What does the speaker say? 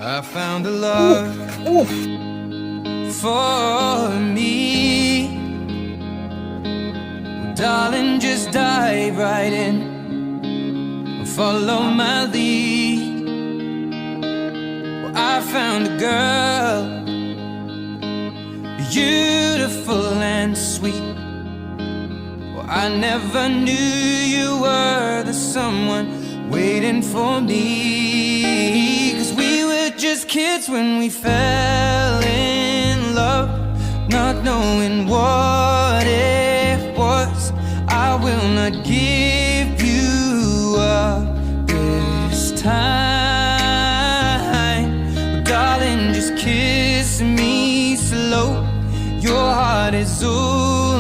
I found a love for me. Well, darling, just dive right in, follow my lead. Well, I found a girl, beautiful and sweet. Well, I never knew you were the someone waiting for me. 'Cause we were just kids when we fell in love, not knowing what it was. I will not give you up this time. Darling, just kiss me slow. Your heart is over.